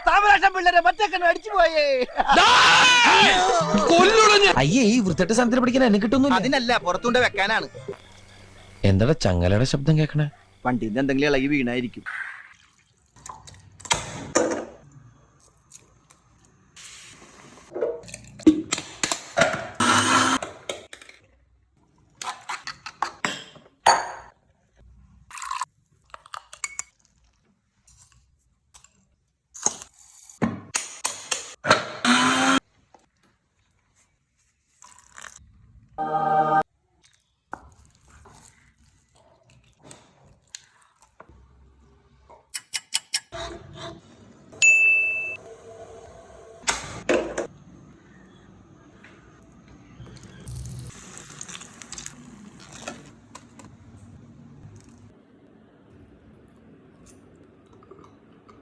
താമരാക്ഷം പിള്ളേരെ മറ്റേ അടിച്ചു പോയേ. അയ്യേ ഈ വൃത്തിട്ട് സാധനത്തിന് പിടിക്കാൻ എന്നെ കിട്ടുന്നു. അതിനല്ല, പുറത്തുകൊണ്ട് വെക്കാനാണ്. എന്താ ചങ്ങലയുടെ ശബ്ദം കേക്കണേ? വണ്ടിന്ന് എന്തെങ്കിലും ഇളകി വീണായിരിക്കും.